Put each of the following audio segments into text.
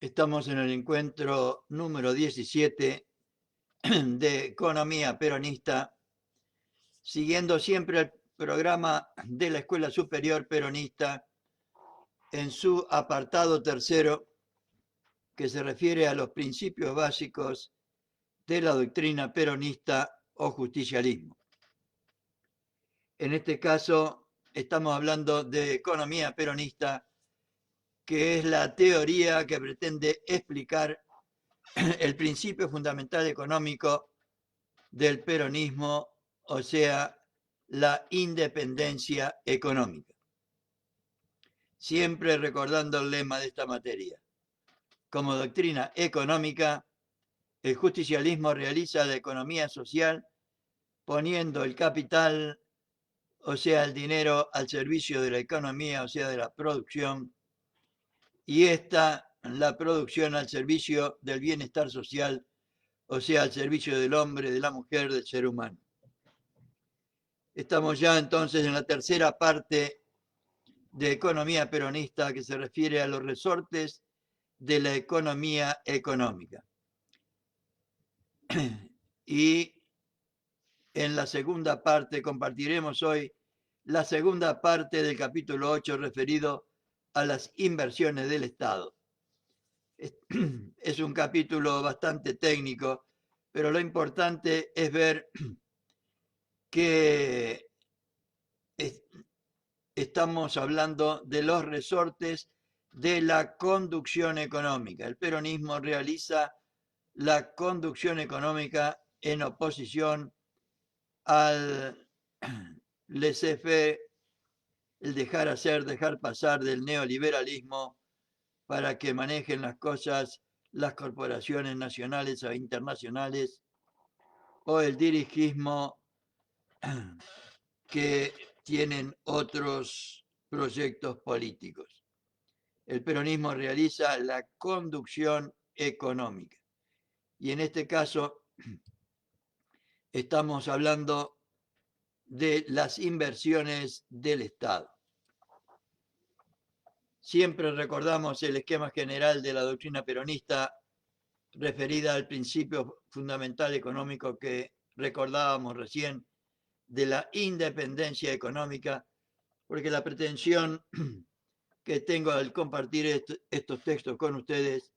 Estamos en el encuentro número 17 de Economía Peronista, siguiendo siempre el programa de la Escuela Superior Peronista en su apartado tercero, que se refiere a los principios básicos de la doctrina peronista o justicialismo. En este caso, estamos hablando de economía peronista, que es la teoría que pretende explicar el principio fundamental económico del peronismo, o sea, la independencia económica. Siempre recordando el lema de esta materia. Como doctrina económica, el justicialismo realiza la economía social poniendo el capital, o sea, el dinero, al servicio de la economía, o sea, de la producción, y la producción al servicio del bienestar social, o sea, al servicio del hombre, de la mujer, del ser humano. Estamos ya entonces en la tercera parte de economía peronista, que se refiere a los resortes de la economía económica. Y en la segunda parte compartiremos hoy la segunda parte del capítulo 8 referido a las inversiones del Estado. Es un capítulo bastante técnico, pero lo importante es ver que estamos hablando de los resortes de la conducción económica. El peronismo realiza la conducción económica en oposición al laissez-faire, el dejar hacer, dejar pasar del neoliberalismo para que manejen las cosas las corporaciones nacionales o internacionales, o el dirigismo que tienen otros proyectos políticos. El peronismo realiza la conducción económica. Y en este caso estamos hablando de las inversiones del Estado. Siempre recordamos el esquema general de la doctrina peronista referida al principio fundamental económico que recordábamos recién de la independencia económica, porque la pretensión que tengo al compartir estos textos con ustedes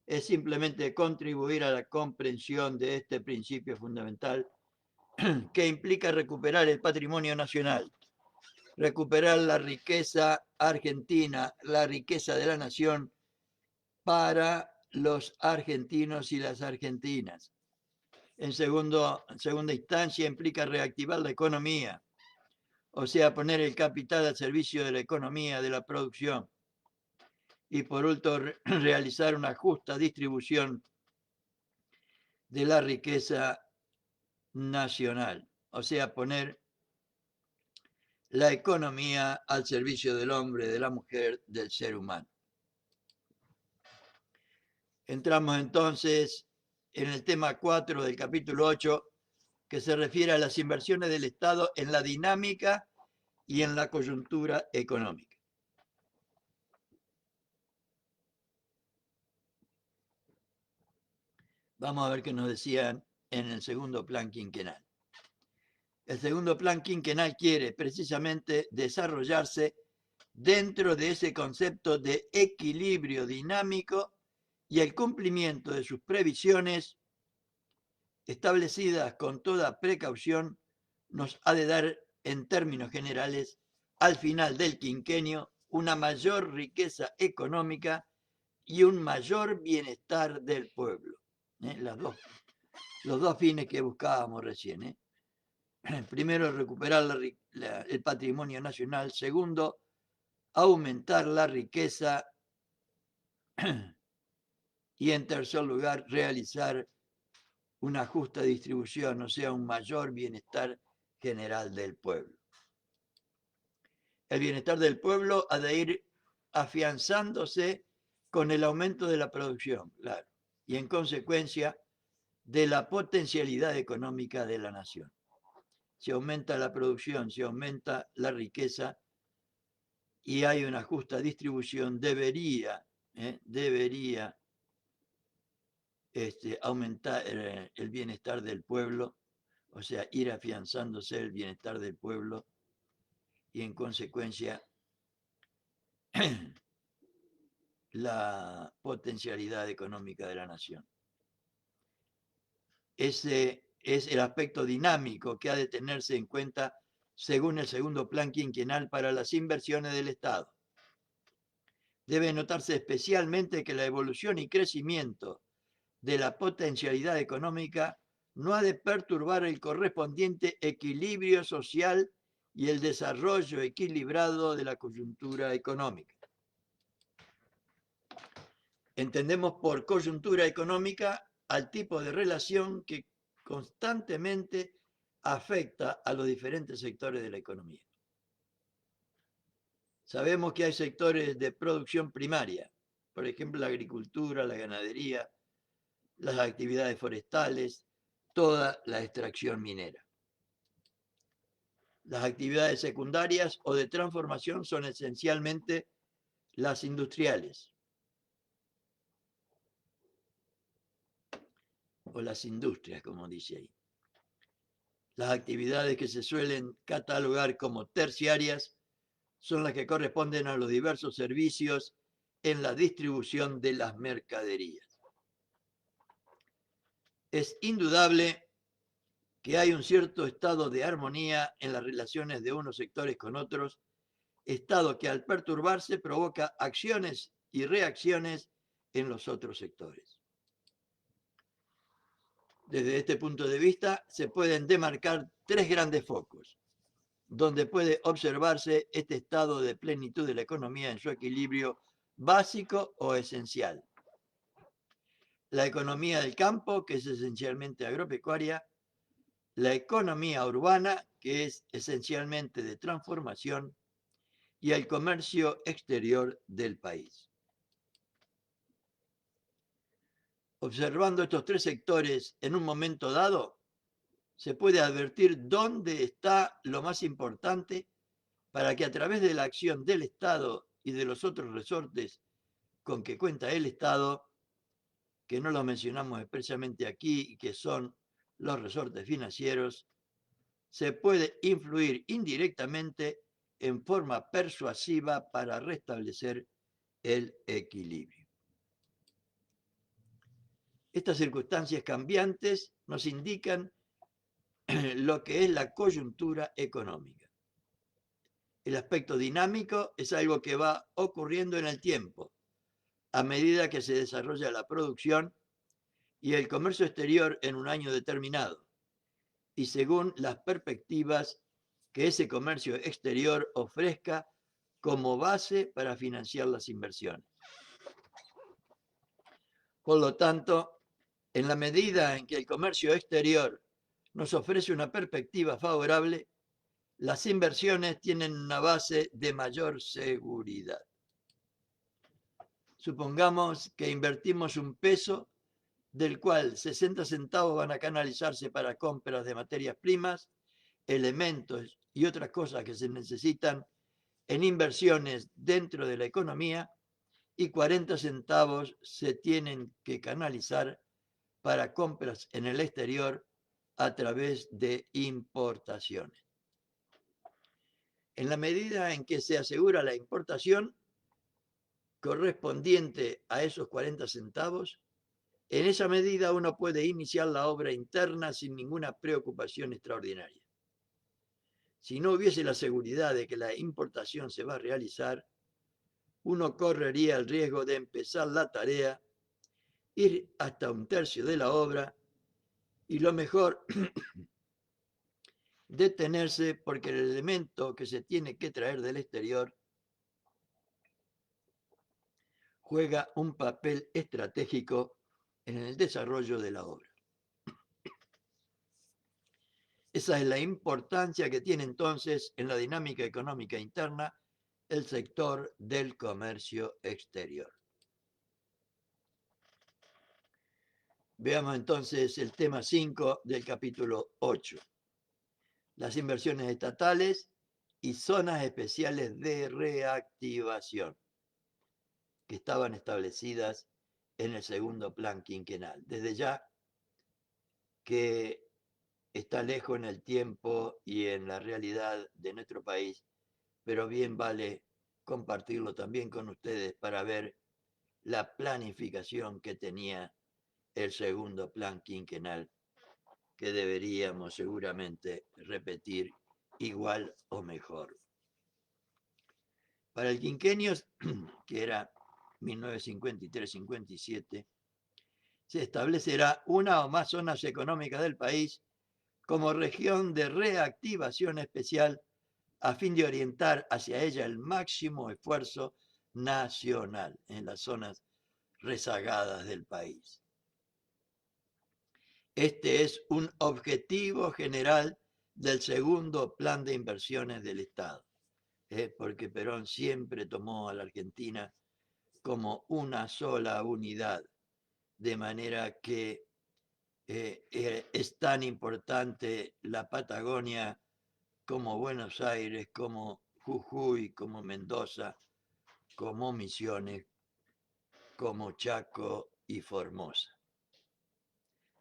es simplemente contribuir a la comprensión de este principio fundamental que implica recuperar el patrimonio nacional, recuperar la riqueza argentina, la riqueza de la nación para los argentinos y las argentinas. En segunda instancia implica reactivar la economía, o sea, poner el capital al servicio de la economía, de la producción. Y por último, realizar una justa distribución de la riqueza nacional, o sea, poner la economía al servicio del hombre, de la mujer, del ser humano. Entramos entonces en el tema 4 del capítulo 8, que se refiere a las inversiones del Estado en la dinámica y en la coyuntura económica. Vamos a ver qué nos decían en el segundo plan quinquenal. El segundo plan quinquenal quiere precisamente desarrollarse dentro de ese concepto de equilibrio dinámico y el cumplimiento de sus previsiones establecidas con toda precaución nos ha de dar, en términos generales, al final del quinquenio, una mayor riqueza económica y un mayor bienestar del pueblo. Los dos fines que buscábamos recién. Primero, recuperar el patrimonio nacional. Segundo, aumentar la riqueza. Y en tercer lugar, realizar una justa distribución, o sea, un mayor bienestar general del pueblo. El bienestar del pueblo ha de ir afianzándose con el aumento de la producción, claro, y en consecuencia de la potencialidad económica de la nación. Si aumenta la producción, si aumenta la riqueza y hay una justa distribución, debería aumentar el bienestar del pueblo, o sea, ir afianzándose el bienestar del pueblo y en consecuencia la potencialidad económica de la nación. Ese es el aspecto dinámico que ha de tenerse en cuenta según el segundo plan quinquenal para las inversiones del Estado. Debe notarse especialmente que la evolución y crecimiento de la potencialidad económica no ha de perturbar el correspondiente equilibrio social y el desarrollo equilibrado de la coyuntura económica. Entendemos por coyuntura económica al tipo de relación que constantemente afecta a los diferentes sectores de la economía. Sabemos que hay sectores de producción primaria, por ejemplo, la agricultura, la ganadería, las actividades forestales, toda la extracción minera. Las actividades secundarias o de transformación son esencialmente las industriales o las industrias, como dice ahí. Las actividades que se suelen catalogar como terciarias son las que corresponden a los diversos servicios en la distribución de las mercaderías. Es indudable que hay un cierto estado de armonía en las relaciones de unos sectores con otros, estado que al perturbarse provoca acciones y reacciones en los otros sectores. Desde este punto de vista se pueden demarcar tres grandes focos, donde puede observarse este estado de plenitud de la economía en su equilibrio básico o esencial. La economía del campo, que es esencialmente agropecuaria, la economía urbana, que es esencialmente de transformación, y el comercio exterior del país. Observando estos tres sectores en un momento dado, se puede advertir dónde está lo más importante para que a través de la acción del Estado y de los otros resortes con que cuenta el Estado, que no lo mencionamos expresamente aquí y que son los resortes financieros, se puede influir indirectamente en forma persuasiva para restablecer el equilibrio. Estas circunstancias cambiantes nos indican lo que es la coyuntura económica. El aspecto dinámico es algo que va ocurriendo en el tiempo, a medida que se desarrolla la producción y el comercio exterior en un año determinado, y según las perspectivas que ese comercio exterior ofrezca como base para financiar las inversiones. Por lo tanto, en la medida en que el comercio exterior nos ofrece una perspectiva favorable, las inversiones tienen una base de mayor seguridad. Supongamos que invertimos un peso, del cual 60 centavos van a canalizarse para compras de materias primas, elementos y otras cosas que se necesitan en inversiones dentro de la economía, y 40 centavos se tienen que canalizar para compras en el exterior a través de importaciones. En la medida en que se asegura la importación correspondiente a esos 40 centavos, en esa medida uno puede iniciar la obra interna sin ninguna preocupación extraordinaria. Si no hubiese la seguridad de que la importación se va a realizar, uno correría el riesgo de empezar la tarea, ir hasta un tercio de la obra y lo mejor, detenerse porque el elemento que se tiene que traer del exterior juega un papel estratégico en el desarrollo de la obra. Esa es la importancia que tiene entonces en la dinámica económica interna el sector del comercio exterior. Veamos entonces el tema 5 del capítulo 8. Las inversiones estatales y zonas especiales de reactivación que estaban establecidas en el segundo plan quinquenal. Desde ya que está lejos en el tiempo y en la realidad de nuestro país, pero bien vale compartirlo también con ustedes para ver la planificación que tenía el segundo plan quinquenal, que deberíamos seguramente repetir igual o mejor. Para el quinquenio, que era 1953-57, se establecerá una o más zonas económicas del país como región de reactivación especial a fin de orientar hacia ella el máximo esfuerzo nacional en las zonas rezagadas del país. Este es un objetivo general del segundo plan de inversiones del Estado, porque Perón siempre tomó a la Argentina como una sola unidad, de manera que es tan importante la Patagonia como Buenos Aires, como Jujuy, como Mendoza, como Misiones, como Chaco y Formosa.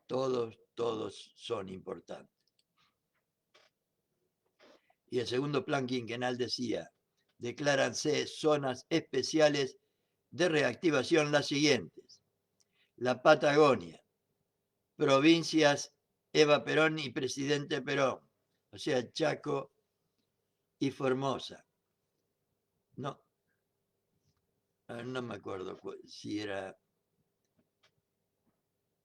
Todos son importantes. Y el segundo plan quinquenal decía, decláranse zonas especiales de reactivación las siguientes: la Patagonia, provincias Eva Perón y Presidente Perón, o sea, Chaco y Formosa. No me acuerdo si era...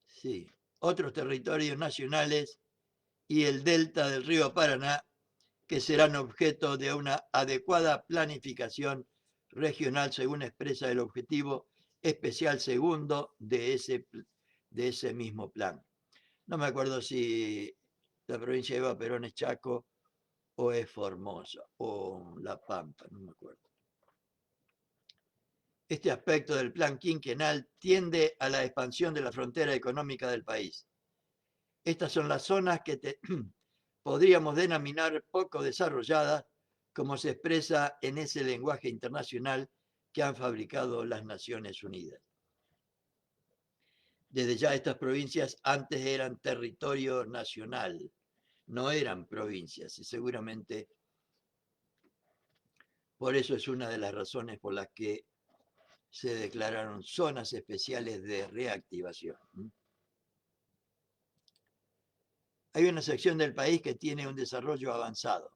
Sí, otros territorios nacionales y el delta del río Paraná, que serán objeto de una adecuada planificación regional según expresa el objetivo especial segundo de ese mismo plan. No me acuerdo si la provincia de Eva Perón es Chaco o es Formosa o La Pampa, no me acuerdo. Este aspecto del plan quinquenal tiende a la expansión de la frontera económica del país. Estas son las zonas que podríamos denominar poco desarrolladas, como se expresa en ese lenguaje internacional que han fabricado las Naciones Unidas. Desde ya estas provincias antes eran territorio nacional, no eran provincias, y seguramente por eso es una de las razones por las que se declararon zonas especiales de reactivación. Hay una sección del país que tiene un desarrollo avanzado.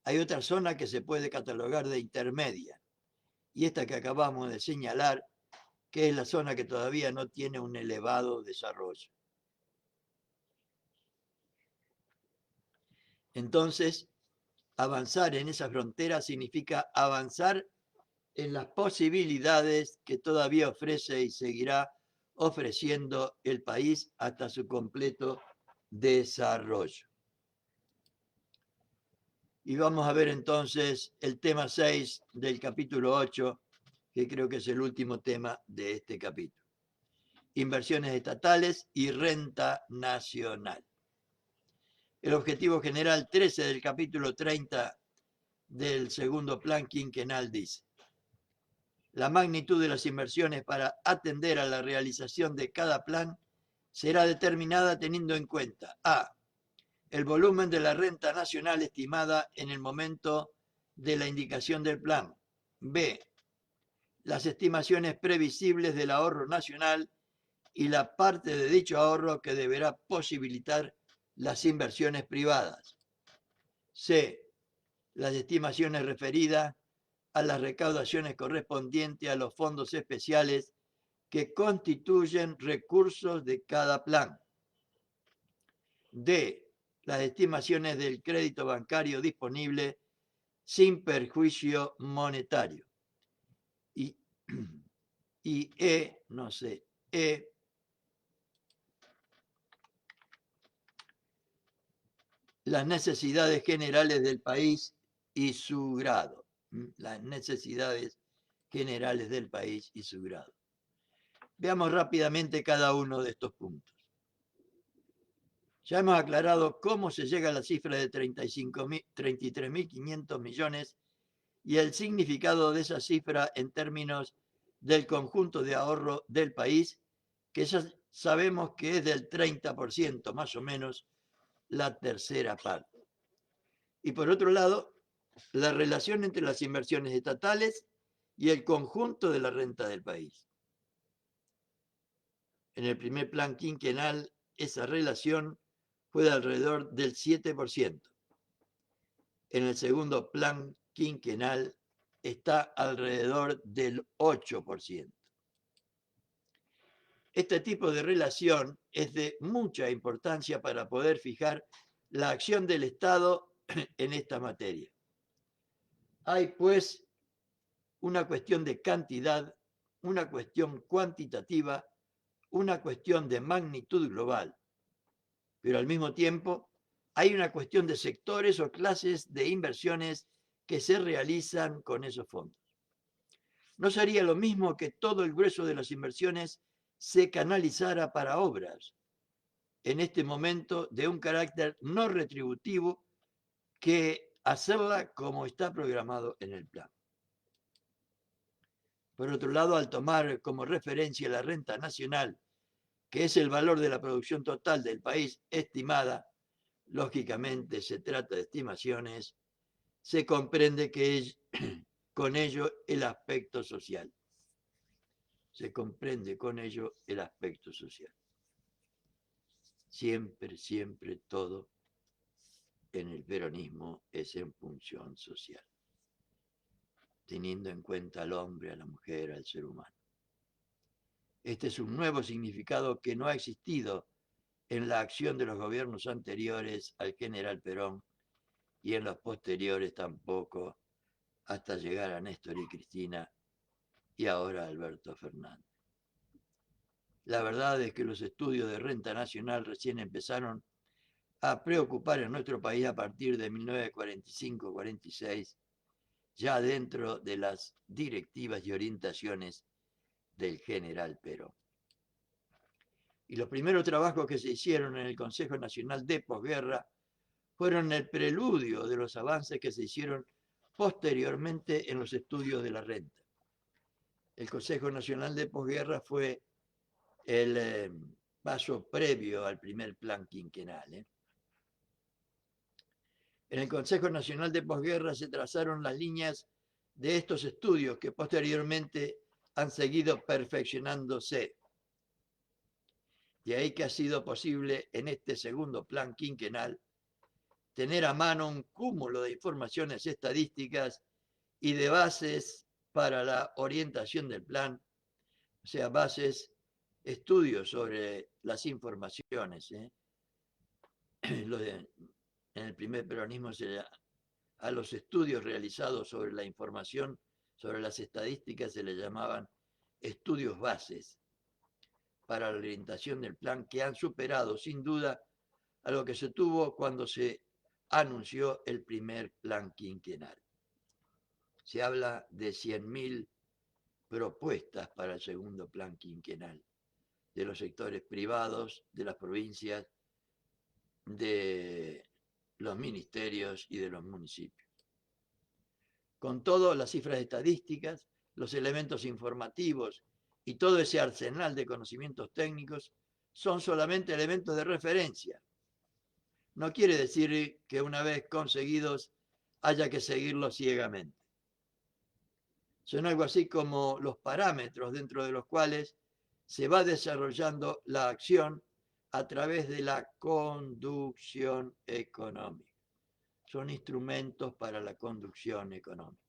Hay otra zona que se puede catalogar de intermedia. Y esta que acabamos de señalar, que es la zona que todavía no tiene un elevado desarrollo. Entonces, avanzar en esa frontera significa avanzar en las posibilidades que todavía ofrece y seguirá ofreciendo el país hasta su completo desarrollo. Y vamos a ver entonces el tema 6 del capítulo 8, que creo que es el último tema de este capítulo. Inversiones estatales y renta nacional. El objetivo general 13 del capítulo 30 del segundo plan quinquenal dice: la magnitud de las inversiones para atender a la realización de cada plan será determinada teniendo en cuenta a. El volumen de la renta nacional estimada en el momento de la indicación del plan. B. Las estimaciones previsibles del ahorro nacional y la parte de dicho ahorro que deberá posibilitar las inversiones privadas. C. Las estimaciones referidas a las recaudaciones correspondientes a los fondos especiales que constituyen recursos de cada plan. D. Las estimaciones del crédito bancario disponible sin perjuicio monetario. Y E, las necesidades generales del país y su grado. Las necesidades generales del país y su grado. Veamos rápidamente cada uno de estos puntos. Ya hemos aclarado cómo se llega a la cifra de 33.500 millones y el significado de esa cifra en términos del conjunto de ahorro del país, que ya sabemos que es del 30%, más o menos la tercera parte. Y por otro lado, la relación entre las inversiones estatales y el conjunto de la renta del país. En el primer plan quinquenal, esa relación fue de alrededor del 7%. En el segundo plan quinquenal está alrededor del 8%. Este tipo de relación es de mucha importancia para poder fijar la acción del Estado en esta materia. Hay, pues, una cuestión de cantidad, una cuestión cuantitativa, una cuestión de magnitud global, pero al mismo tiempo hay una cuestión de sectores o clases de inversiones que se realizan con esos fondos. ¿No sería lo mismo que todo el grueso de las inversiones se canalizara para obras, en este momento de un carácter no retributivo, que hacerla como está programado en el plan? Por otro lado, al tomar como referencia la renta nacional, que es el valor de la producción total del país estimada, lógicamente se trata de estimaciones, se comprende que es con ello el aspecto social. Se comprende con ello el aspecto social. Siempre, siempre todo en el peronismo es en función social, teniendo en cuenta al hombre, a la mujer, al ser humano. Este es un nuevo significado que no ha existido en la acción de los gobiernos anteriores al general Perón y en los posteriores tampoco, hasta llegar a Néstor y Cristina y ahora a Alberto Fernández. La verdad es que los estudios de renta nacional recién empezaron a preocupar en nuestro país a partir de 1945-46, ya dentro de las directivas y orientaciones del general Perón. Y los primeros trabajos que se hicieron en el Consejo Nacional de Posguerra fueron el preludio de los avances que se hicieron posteriormente en los estudios de la renta. El Consejo Nacional de Posguerra fue el paso previo al primer plan quinquenal. En el Consejo Nacional de Posguerra se trazaron las líneas de estos estudios que posteriormente han seguido perfeccionándose. De ahí que ha sido posible en este segundo plan quinquenal tener a mano un cúmulo de informaciones estadísticas y de bases para la orientación del plan, o sea, bases, estudios sobre las informaciones. En el primer peronismo a los estudios realizados sobre la información, sobre las estadísticas, se le llamaban estudios bases para la orientación del plan, que han superado sin duda a lo que se tuvo cuando se anunció el primer plan quinquenal. Se habla de 100.000 propuestas para el segundo plan quinquenal, de los sectores privados, de las provincias, de los ministerios y de los municipios. Con todo, las cifras estadísticas, los elementos informativos y todo ese arsenal de conocimientos técnicos son solamente elementos de referencia. No quiere decir que una vez conseguidos haya que seguirlos ciegamente. Son algo así como los parámetros dentro de los cuales se va desarrollando la acción a través de la conducción económica. Son instrumentos para la conducción económica.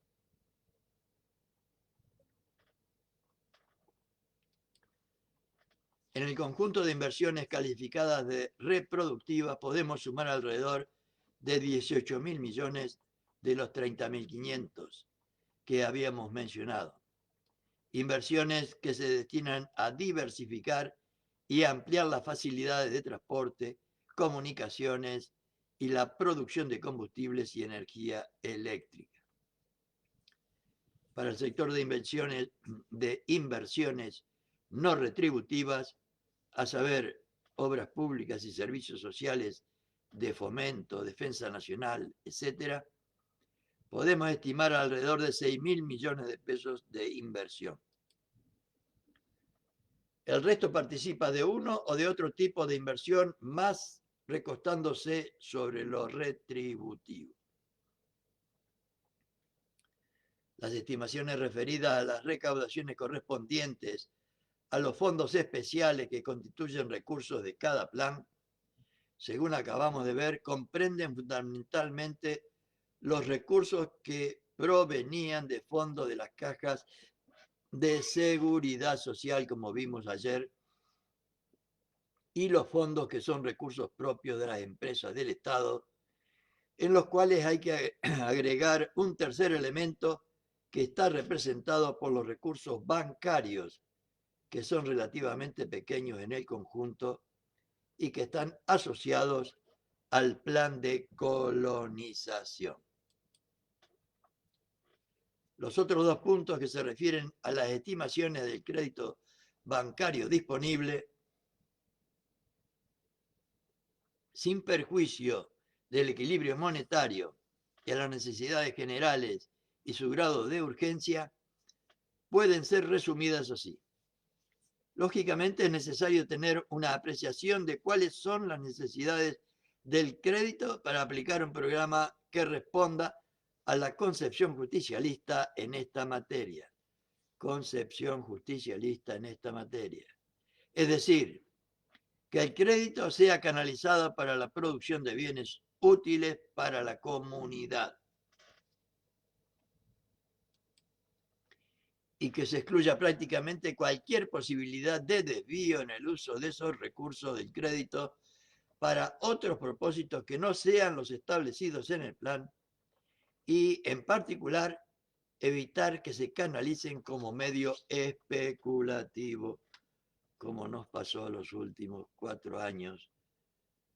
En el conjunto de inversiones calificadas de reproductivas podemos sumar alrededor de 18.000 millones de los 30.500 que habíamos mencionado. Inversiones que se destinan a diversificar y ampliar las facilidades de transporte, comunicaciones y la producción de combustibles y energía eléctrica. Para el sector de inversiones no retributivas, a saber, obras públicas y servicios sociales de fomento, defensa nacional, etc., podemos estimar alrededor de 6.000 millones de pesos de inversión. El resto participa de uno o de otro tipo de inversión, más recostándose sobre lo retributivo. Las estimaciones referidas a las recaudaciones correspondientes a los fondos especiales que constituyen recursos de cada plan, según acabamos de ver, comprenden fundamentalmente los recursos que provenían de fondos de las cajas de seguridad social, como vimos ayer, y los fondos que son recursos propios de las empresas del Estado, en los cuales hay que agregar un tercer elemento que está representado por los recursos bancarios, que son relativamente pequeños en el conjunto y que están asociados al plan de colonización. Los otros dos puntos que se refieren a las estimaciones del crédito bancario disponible, sin perjuicio del equilibrio monetario y a las necesidades generales y su grado de urgencia, pueden ser resumidas así. Lógicamente es necesario tener una apreciación de cuáles son las necesidades del crédito para aplicar un programa que responda a la concepción justicialista en esta materia. Concepción justicialista en esta materia. Es decir, que el crédito sea canalizado para la producción de bienes útiles para la comunidad y que se excluya prácticamente cualquier posibilidad de desvío en el uso de esos recursos del crédito para otros propósitos que no sean los establecidos en el plan y, en particular, evitar que se canalicen como medio especulativo, como nos pasó los últimos 4 años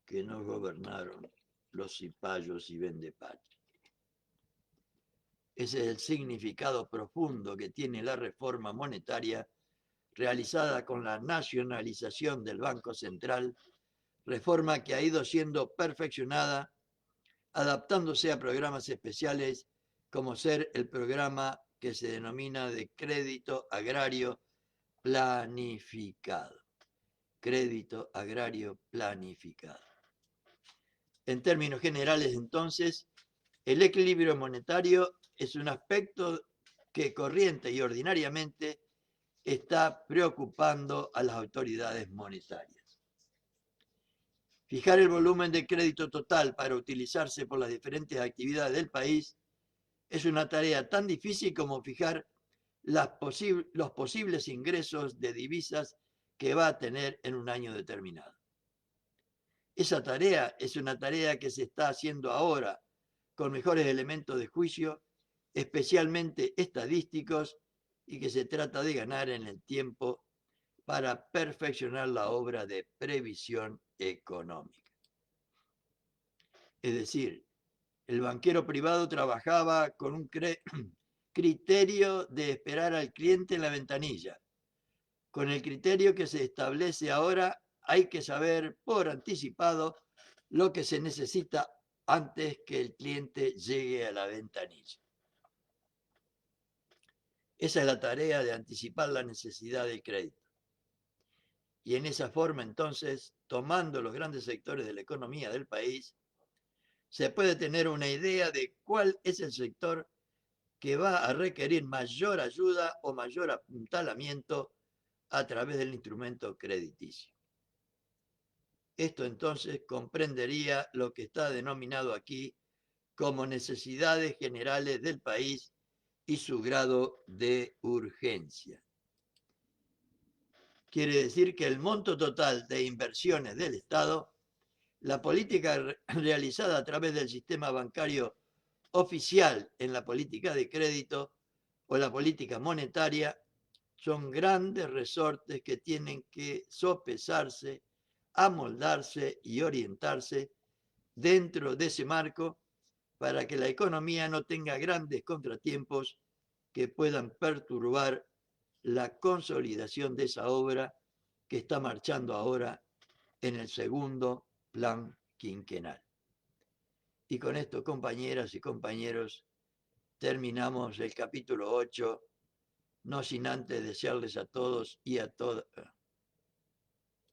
que nos gobernaron los cipayos y vendepatria. Ese es el significado profundo que tiene la reforma monetaria realizada con la nacionalización del Banco Central, reforma que ha ido siendo perfeccionada, adaptándose a programas especiales como ser el programa que se denomina de crédito agrario planificado. Crédito agrario planificado. En términos generales, entonces, el equilibrio monetario es un aspecto que corriente y ordinariamente está preocupando a las autoridades monetarias. Fijar el volumen de crédito total para utilizarse por las diferentes actividades del país es una tarea tan difícil como fijar los posibles ingresos de divisas que va a tener en un año determinado. Esa tarea es una tarea que se está haciendo ahora con mejores elementos de juicio, especialmente estadísticos, y que se trata de ganar en el tiempo para perfeccionar la obra de previsión económica. Es decir, el banquero privado trabajaba con un criterio de esperar al cliente en la ventanilla. Con el criterio que se establece ahora, hay que saber por anticipado lo que se necesita antes que el cliente llegue a la ventanilla. Esa es la tarea de anticipar la necesidad del crédito. Y en esa forma, entonces, tomando los grandes sectores de la economía del país, se puede tener una idea de cuál es el sector que va a requerir mayor ayuda o mayor apuntalamiento a través del instrumento crediticio. Esto entonces comprendería lo que está denominado aquí como necesidades generales del país y su grado de urgencia. Quiere decir que el monto total de inversiones del Estado, la política realizada a través del sistema bancario oficial en la política de crédito o la política monetaria, son grandes resortes que tienen que sopesarse, amoldarse y orientarse dentro de ese marco para que la economía no tenga grandes contratiempos que puedan perturbar la consolidación de esa obra que está marchando ahora en el segundo plan quinquenal. Y con esto, compañeras y compañeros, terminamos el capítulo 8, no sin antes desearles a todos y a todas